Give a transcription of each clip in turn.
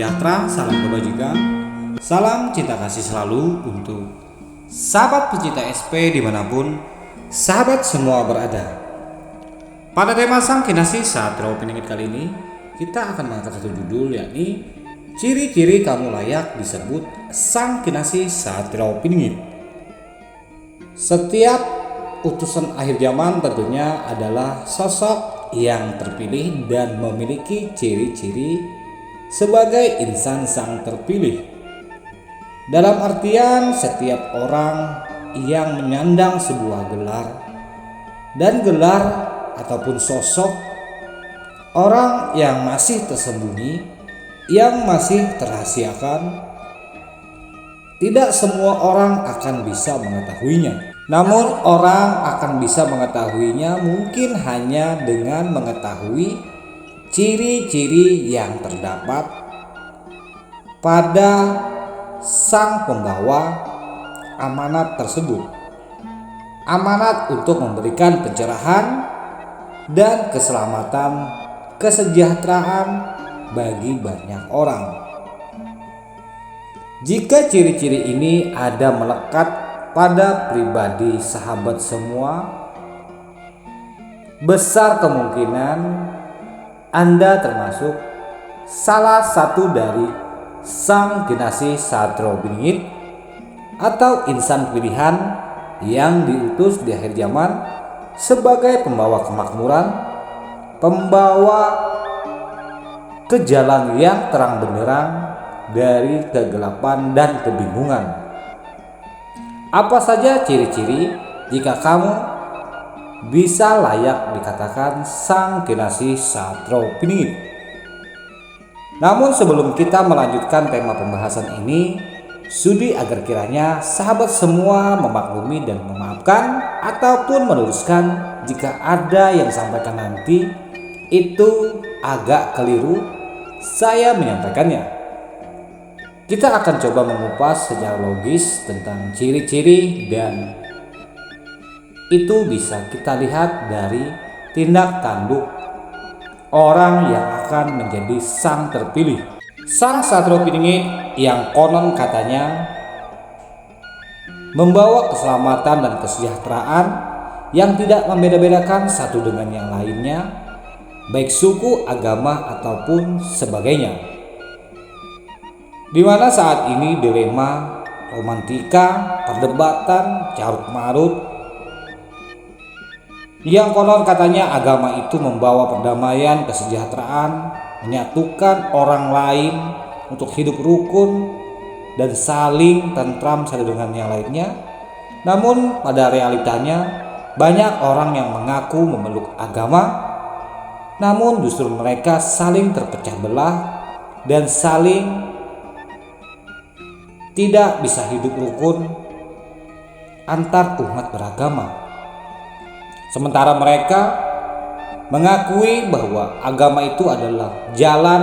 sejahtera, salam kebajikan, salam cinta kasih selalu untuk sahabat pecinta SP dimanapun sahabat semua berada. Pada tema Sang Kinasih Satrio Piningit kali ini, kita akan mengangkat satu judul, yakni ciri-ciri kamu layak disebut Sang Kinasih Satrio Piningit. Setiap utusan akhir zaman tentunya adalah sosok yang terpilih dan memiliki ciri-ciri sebagai insan sang terpilih. Dalam artian setiap orang yang menyandang sebuah gelar dan gelar ataupun sosok orang yang masih tersembunyi, yang masih terahasiakan, tidak semua orang akan bisa mengetahuinya. Namun orang akan bisa mengetahuinya mungkin hanya dengan mengetahui ciri-ciri yang terdapat pada sang pembawa amanat tersebut. Amanat untuk memberikan pencerahan dan keselamatan, kesejahteraan bagi banyak orang. Jika ciri-ciri ini ada melekat pada pribadi sahabat semua, besar kemungkinan Anda termasuk salah satu dari Sang Kinasih Satrio Piningit atau insan pilihan yang diutus di akhir zaman sebagai pembawa kemakmuran, pembawa ke jalan yang terang benderang dari kegelapan dan kebingungan. Apa saja ciri-ciri jika kamu bisa layak dikatakan Sang Kinasih Satrio Piningit? Namun sebelum kita melanjutkan tema pembahasan ini, sudi agar kiranya sahabat semua memaklumi dan memaafkan ataupun meluruskan jika ada yang sampaikan nanti itu agak keliru saya menyampaikannya. Kita akan coba mengupas secara logis tentang ciri-ciri, dan itu bisa kita lihat dari tindak tanduk orang yang akan menjadi sang terpilih. Sang Satrio Piningit yang konon katanya membawa keselamatan dan kesejahteraan yang tidak membeda-bedakan satu dengan yang lainnya, baik suku, agama, ataupun sebagainya. Di mana saat ini dilema, romantika, perdebatan, carut-marut, yang konon katanya agama itu membawa perdamaian, kesejahteraan, menyatukan orang lain untuk hidup rukun dan saling tentram satu dengan yang lainnya. Namun pada realitanya banyak orang yang mengaku memeluk agama, namun justru mereka saling terpecah belah dan saling tidak bisa hidup rukun antar umat beragama. Sementara mereka mengakui bahwa agama itu adalah jalan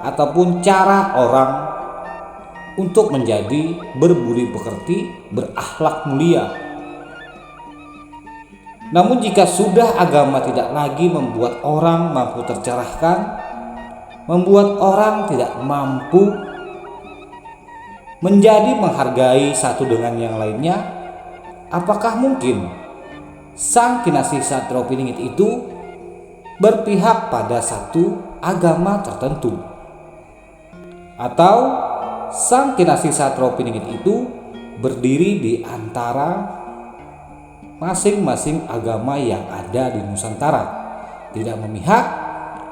ataupun cara orang untuk menjadi berbudi pekerti, berakhlak mulia. Namun jika sudah agama tidak lagi membuat orang mampu tercerahkan, membuat orang tidak mampu menjadi menghargai satu dengan yang lainnya, apakah mungkin Sang Kinasih Satrio Piningit itu berpihak pada satu agama tertentu? Atau Sang Kinasih Satrio Piningit itu berdiri di antara masing-masing agama yang ada di Nusantara, tidak memihak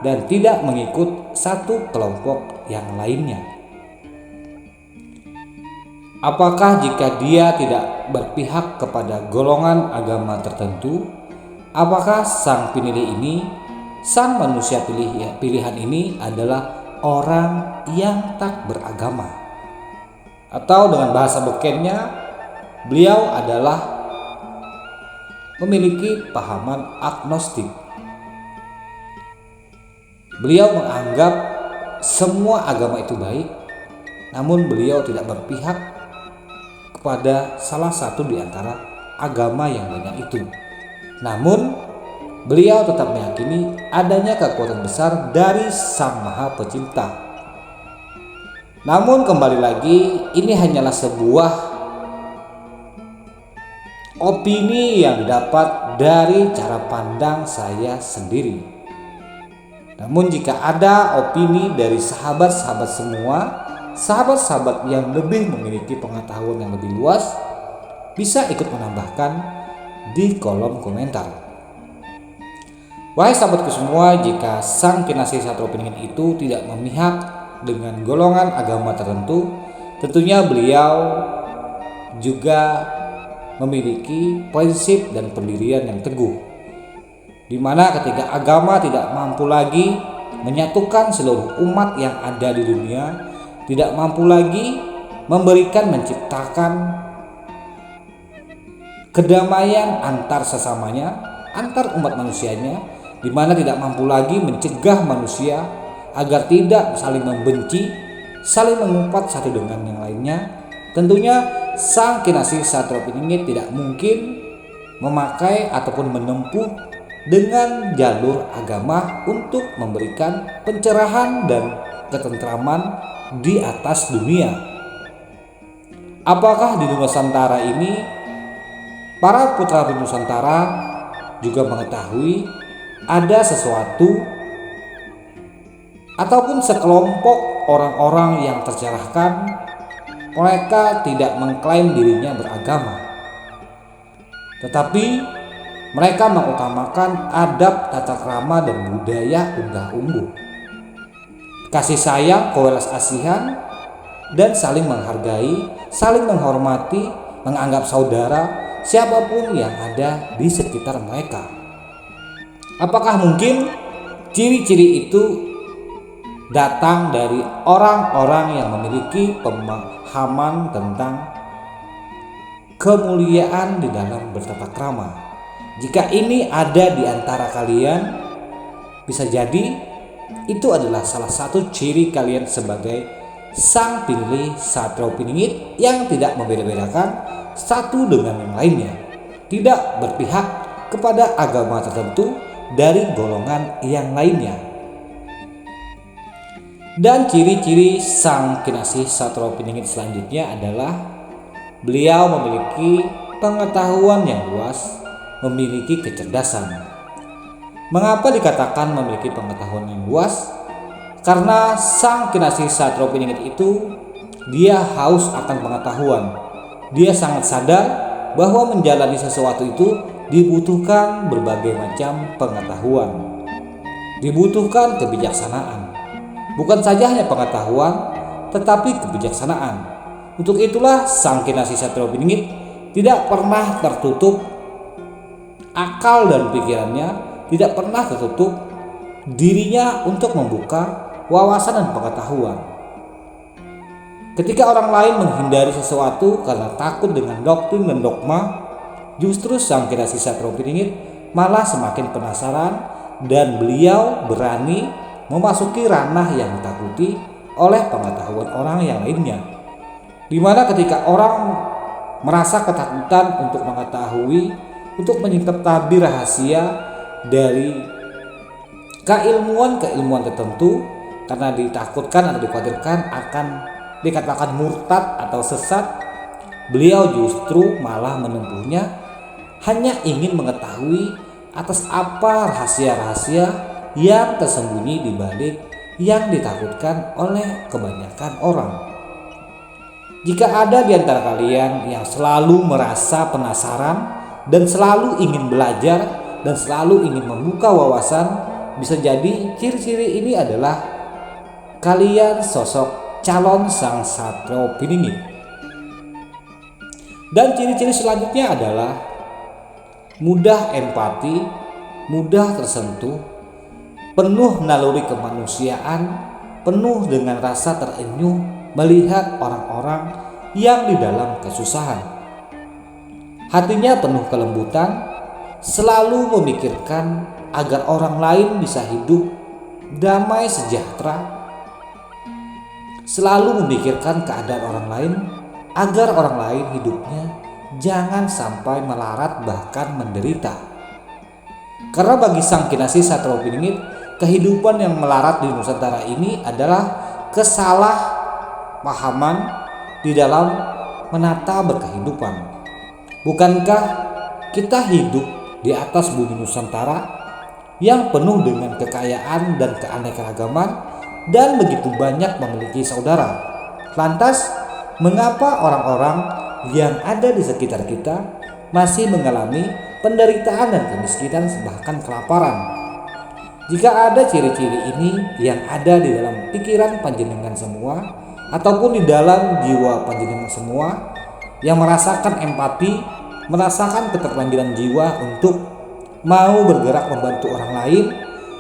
dan tidak mengikut satu kelompok yang lainnya? Apakah jika dia tidak berpihak kepada golongan agama tertentu, apakah sang pinilih ini, sang manusia pilihan ini adalah orang yang tak beragama? Atau dengan bahasa bekennya, beliau adalah memiliki pahaman agnostik. Beliau menganggap semua agama itu baik, namun beliau tidak berpihak pada salah satu di antara agama yang banyak itu. Namun beliau tetap meyakini adanya kekuatan besar dari Sang Maha Pencipta. Namun kembali lagi, ini hanyalah sebuah opini yang didapat dari cara pandang saya sendiri. Namun jika ada opini dari sahabat-sahabat semua, sahabat-sahabat yang lebih memiliki pengetahuan yang lebih luas, bisa ikut menambahkan di kolom komentar. Wahai sahabatku semua, jika Sang Kinasih Satrio Piningit itu tidak memihak dengan golongan agama tertentu, tentunya beliau juga memiliki prinsip dan pendirian yang teguh, di mana ketika agama tidak mampu lagi menyatukan seluruh umat yang ada di dunia, tidak mampu lagi menciptakan kedamaian antar sesamanya, antar umat manusianya, di mana tidak mampu lagi mencegah manusia agar tidak saling membenci, saling mengumpat satu dengan yang lainnya, tentunya Sang Kinasih Satrio Piningit tidak mungkin memakai ataupun menempuh dengan jalur agama untuk memberikan pencerahan dan ketentraman di atas dunia. Apakah di Nusantara ini para putra Nusantara juga mengetahui ada sesuatu ataupun sekelompok orang-orang yang tercerahkan, mereka tidak mengklaim dirinya beragama, tetapi mereka mengutamakan adab, tata krama, dan budaya unggah-ungguh, kasih sayang, kewelas asihan, dan saling menghargai, saling menghormati, menganggap saudara siapapun yang ada di sekitar mereka. Apakah mungkin ciri-ciri itu datang dari orang-orang yang memiliki pemahaman tentang kemuliaan di dalam bertata krama? Jika ini ada di antara kalian, bisa jadi itu adalah salah satu ciri kalian sebagai Sang Kinasih Satrio Piningit yang tidak membeda-bedakan satu dengan yang lainnya, tidak berpihak kepada agama tertentu dari golongan yang lainnya. Dan ciri-ciri Sang Kinasih Satrio Piningit selanjutnya adalah beliau memiliki pengetahuan yang luas, memiliki kecerdasan. Mengapa dikatakan memiliki pengetahuan yang luas? Karena Sang Kinasih Satrio Piningit itu dia haus akan pengetahuan. Dia sangat sadar bahwa menjalani sesuatu itu dibutuhkan berbagai macam pengetahuan, dibutuhkan kebijaksanaan. Bukan saja hanya pengetahuan, tetapi kebijaksanaan. Untuk itulah Sang Kinasih Satrio Piningit tidak pernah tertutup akal dan pikirannya, tidak pernah tertutup dirinya untuk membuka wawasan dan pengetahuan. Ketika orang lain menghindari sesuatu karena takut dengan doktrin dan dogma, justru Sang Kinasih Satrio Piningit malah semakin penasaran dan beliau berani memasuki ranah yang ditakuti oleh pengetahuan orang yang lainnya, di mana ketika orang merasa ketakutan untuk mengetahui, untuk menyingkap tabir rahasia dari keilmuan tertentu, karena ditakutkan atau dikhawatirkan akan dikatakan murtad atau sesat, beliau justru malah menempuhnya hanya ingin mengetahui atas apa rahasia-rahasia yang tersembunyi di balik yang ditakutkan oleh kebanyakan orang. Jika ada di antara kalian yang selalu merasa penasaran dan selalu ingin belajar dan selalu ingin membuka wawasan, bisa jadi ciri-ciri ini adalah kalian sosok calon Sang Satrio Piningit. Dan ciri-ciri selanjutnya adalah mudah empati, mudah tersentuh, penuh naluri kemanusiaan, penuh dengan rasa terenyuh melihat orang-orang yang di dalam kesusahan. Hatinya penuh kelembutan, selalu memikirkan agar orang lain bisa hidup damai sejahtera, selalu memikirkan keadaan orang lain agar orang lain hidupnya jangan sampai melarat bahkan menderita. Karena bagi Sang Kinasih Satrio Piningit, kehidupan yang melarat di Nusantara ini adalah pahaman di dalam menata berkehidupan. Bukankah kita hidup di atas bumi Nusantara yang penuh dengan kekayaan dan keanekaragaman dan begitu banyak memiliki saudara? Lantas, mengapa orang-orang yang ada di sekitar kita masih mengalami penderitaan dan kemiskinan bahkan kelaparan? Jika ada ciri-ciri ini yang ada di dalam pikiran panjenengan semua ataupun di dalam jiwa panjenengan semua yang merasakan empati, merasakan keterpanjangan jiwa untuk mau bergerak membantu orang lain,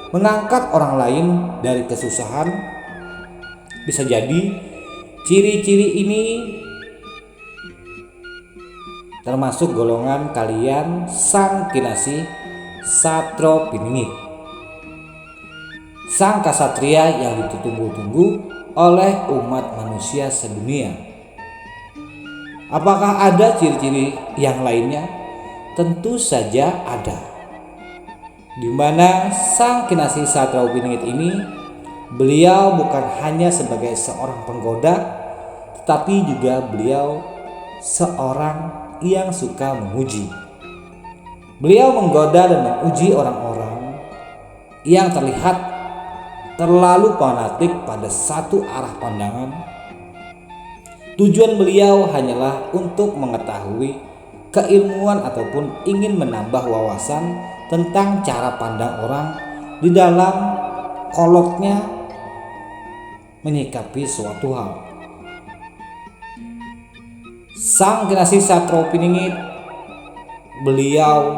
mengangkat orang lain dari kesusahan, bisa jadi ciri-ciri ini termasuk golongan kalian sang kinasih Satro Piningit, sang kasatria yang ditunggu-tunggu oleh umat manusia sedunia. Apakah ada ciri-ciri yang lainnya? Tentu saja ada. Di mana sang kinasih Satro Piningit ini, beliau bukan hanya sebagai seorang penggoda, tetapi juga beliau seorang yang suka menguji. Beliau menggoda dan menguji orang-orang yang terlihat terlalu fanatik pada satu arah pandangan. Tujuan beliau hanyalah untuk mengetahui keilmuan ataupun ingin menambah wawasan tentang cara pandang orang di dalam kolotnya menyikapi suatu hal. Sang kinasih Satro Piningit, beliau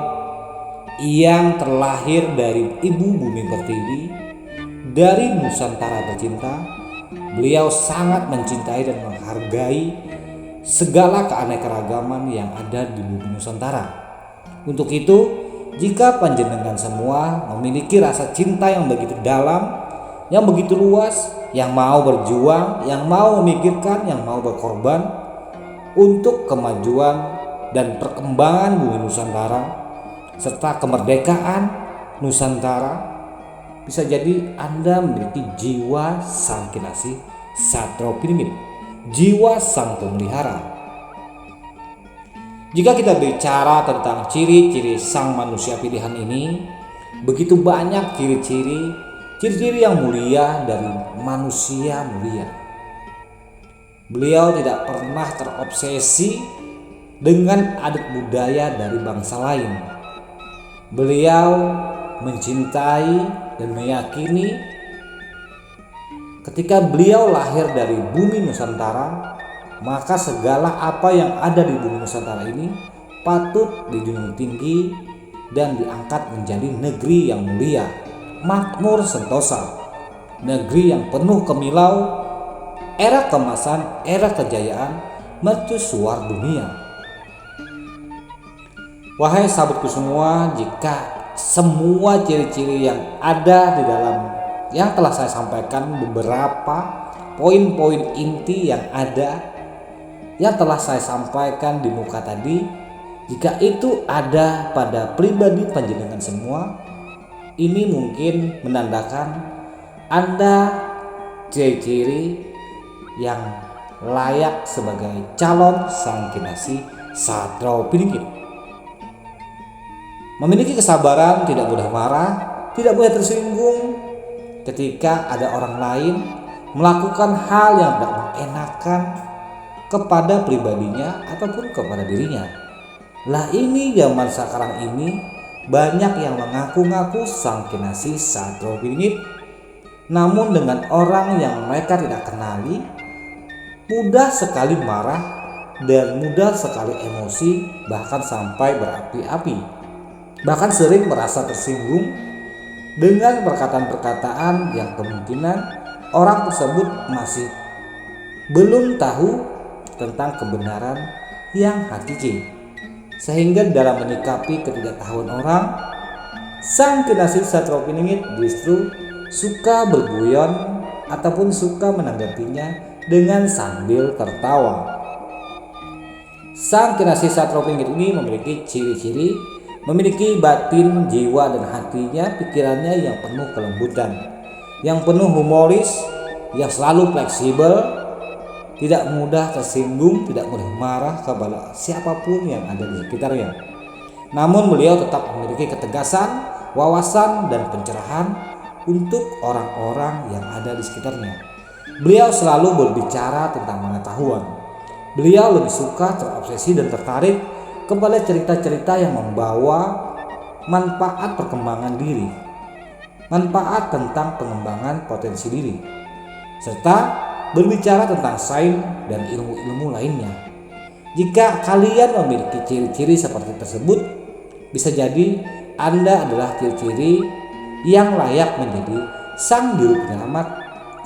yang terlahir dari ibu bumi pertiwi, dari Nusantara tercinta, beliau sangat mencintai dan menghargai segala keanekaragaman yang ada di bumi Nusantara. Untuk itu, jika panjenengan semua memiliki rasa cinta yang begitu dalam, yang begitu luas, yang mau berjuang, yang mau memikirkan, yang mau berkorban untuk kemajuan dan perkembangan bumi Nusantara serta kemerdekaan Nusantara, bisa jadi Anda memiliki jiwa sang kinasih Satro Piningit, jiwa sang pemelihara. Jika kita bicara tentang ciri-ciri sang manusia pilihan ini, begitu banyak ciri-ciri yang mulia dari manusia mulia. Beliau tidak pernah terobsesi dengan adat budaya dari bangsa lain. Beliau mencintai dan meyakini ketika beliau lahir dari bumi Nusantara, maka segala apa yang ada di bumi Nusantara ini patut dijunjung tinggi dan diangkat menjadi negeri yang mulia, makmur sentosa, negeri yang penuh kemilau, era kemasan, era kejayaan, mercusuar dunia. Wahai sahabatku semua, jika semua ciri-ciri yang ada di dalam yang telah saya sampaikan, beberapa poin-poin inti yang ada yang telah saya sampaikan di muka tadi, jika itu ada pada pribadi panjenengan semua, ini mungkin menandakan Anda ciri-ciri yang layak sebagai calon sang kinasih Satro Piningit. Memiliki kesabaran, tidak mudah marah, tidak mudah tersinggung ketika ada orang lain melakukan hal yang tidak mengenakan kepada pribadinya ataupun kepada dirinya. Lah ini zaman sekarang ini banyak yang mengaku-ngaku sang kinasih Satro Piningit, namun dengan orang yang mereka tidak kenali, mudah sekali marah dan mudah sekali emosi, bahkan sampai berapi-api. Bahkan sering merasa tersinggung dengan perkataan-perkataan yang kemungkinan orang tersebut masih belum tahu tentang kebenaran yang hakiki. Sehingga dalam menyikapi ketidaktahuan orang, sang kinasih Satro Piningit justru suka berguyon ataupun suka menanggapinya dengan sambil tertawa. Sang kinasih Satro Piningit ini memiliki ciri-ciri, memiliki batin, jiwa dan hatinya, pikirannya yang penuh kelembutan, yang penuh humoris, yang selalu fleksibel, tidak mudah tersinggung, tidak mudah marah kepada siapapun yang ada di sekitarnya. Namun beliau tetap memiliki ketegasan, wawasan, dan pencerahan untuk orang-orang yang ada di sekitarnya. Beliau selalu berbicara tentang pengetahuan. Beliau lebih suka terobsesi dan tertarik kepada cerita-cerita yang membawa manfaat perkembangan diri, manfaat tentang pengembangan potensi diri, serta berbicara tentang sains dan ilmu-ilmu lainnya. Jika kalian memiliki ciri-ciri seperti tersebut, bisa jadi Anda adalah ciri-ciri yang layak menjadi sang juru penyelamat,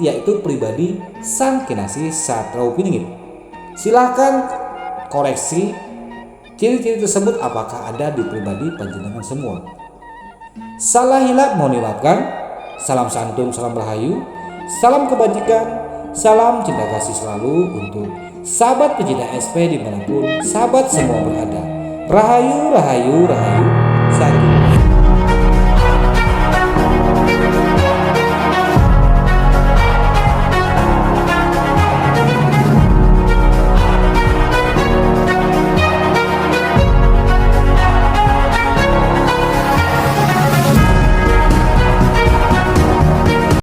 yaitu pribadi sang kinasi Satraupiningit. Silahkan koreksi ciri-ciri tersebut apakah ada di pribadi panjenengan semua. Salah hilap mohon dimaafkan. Salam santun, salam rahayu, salam kebajikan, salam cinta kasih selalu untuk sahabat pecinta SP dimanapun sahabat semua berada. Rahayu, rahayu, rahayu. Salam.